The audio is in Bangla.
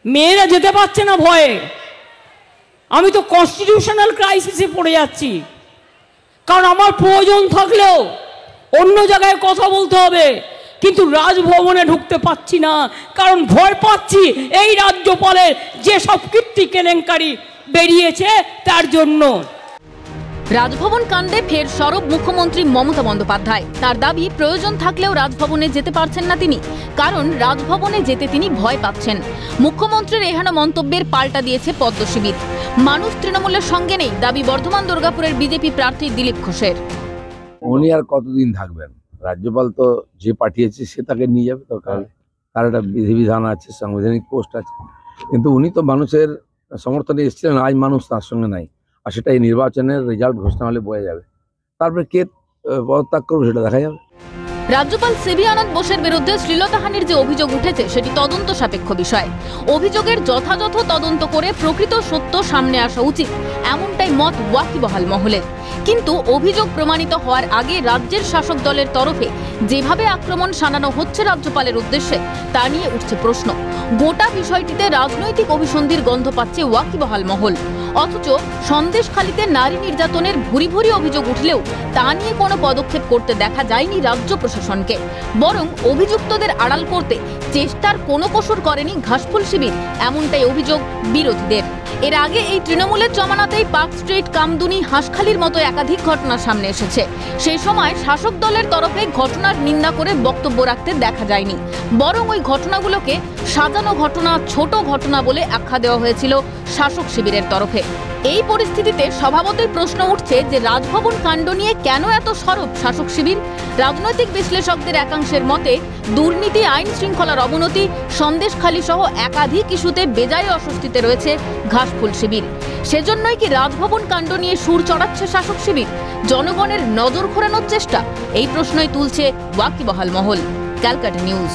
মেয়েরা যেতে পারছে না ভয়ে। আমি তো কনস্টিটিউশনাল ক্রাইসিসে পড়ে যাচ্ছি, কারণ আমার প্রয়োজন থাকলেও অন্য জায়গায় কথা বলতে হবে, কিন্তু রাজভবনে ঢুকতে পাচ্ছি না, কারণ ভয় পাচ্ছি এই রাজ্যপালের যে সব কীর্তি কেলেঙ্কারি বেরিয়েছে তার জন্য। রাজভবন কাণ্ডে ফের সরব মুখ্যমন্ত্রী মমতা বন্দ্যোপাধ্যায়। তার দাবি, প্রয়োজন থাকলেও রাজভবনে যেতে পারছেন না তিনি, কারণ রাজভবনে যেতে তিনি ভয় পাচ্ছেন। মুখ্যমন্ত্রীর এহেন মন্তব্যের পাল্টা দিয়েছে পদ্ম শিবির। মানুষ তৃণমূলের সঙ্গে নেই, দাবি বর্ধমান দুর্গাপুরের বিজেপি প্রার্থী দিলীপ ঘোষের। উনি আর কতদিন থাকবেন? রাজ্যপাল তো যে পাঠিয়েছে সে তাকে নিয়ে যাবে, দরকার তার একটা বিধিবিধান আছে, সাংবিধানিক পোস্ট আছে, কিন্তু উনি তো মানুষের সমর্থনে এসেছিলেন, আজ মানুষ তার সঙ্গে নাই, আর সেটা এই নির্বাচনের রেজাল্ট ঘোষণা হলে বোঝা যাবে। তারপরে কে পদত্যাগ করবে সেটা দেখা যাবে। রাজ্যপাল সিভি আনন্দ বোসের বিরুদ্ধে শ্লীলতাহানির যে অভিযোগ উঠেছে সেটি তদন্ত সাপেক্ষ বিষয়। অভিযোগের যথাযথ তদন্ত করে প্রকৃত সত্য সামনে আসা উচিত, এমনটাই মত ওয়াকিবহাল মহলের। কিন্তু অভিযোগ প্রমাণিত হওয়ার আগে রাজ্যের শাসক দলের তরফে যেভাবে আক্রমণ শানানো হচ্ছে রাজ্যপালের উদ্দেশ্যে তা নিয়ে উঠছে প্রশ্ন। গোটা বিষয়টিতে রাজনৈতিক অভিসন্ধির গন্ধ পাচ্ছে ওয়াকিবহাল মহল। অথচ সন্দেশখালীতে নারী নির্যাতনের ভুরি ভুরি অভিযোগ উঠলেও তা নিয়ে কোনো পদক্ষেপ করতে দেখা যায়নি রাজ্য প্রশাসনকে, বরং অভিযুক্তদের আড়াল করতে চেষ্টার কোনো কসুর করেনি ঘাসফুল শিবির, এমনটাই অভিযোগ বিরোধীদের। এর আগে এই তৃণমূলের জমানাতেই পার্ক স্ট্রিট, কামদুনি, হাঁসখালির মতো একাধিক ঘটনা সামনে এসেছে। সেই সময় শাসক দলের তরফে ঘটনার নিন্দা করে বক্তব্য রাখতে দেখা যায়নি, বরং ওই ঘটনাগুলোকে সাজানো ঘটনা, ছোট ঘটনা বলে আখ্যা দেওয়া হয়েছিল শাসক শিবিরের তরফে। এই পরিস্থিতিতে স্বভাবতই প্রশ্ন উঠছে যে রাজভবন কাণ্ড নিয়ে কেন এত সরব শাসক শিবির। রাজনৈতিক বিশ্লেষকদের একাংশের মতে দুর্নীতি, আইন শৃঙ্খলার অবনতি, সন্দেশখালী সহ একাধিক ইস্যুতে বেজায় অস্বস্তিতে রয়েছে ঘাসফুল শিবির। সেজন্যই কি রাজভবন কাণ্ড নিয়ে সুর চড়াচ্ছে শাসক শিবির? জনগণের নজর ঘোরানোর চেষ্টা? এই প্রশ্নই তুলছে ওয়াকিবহাল মহল। ক্যালকাটা নিউজ।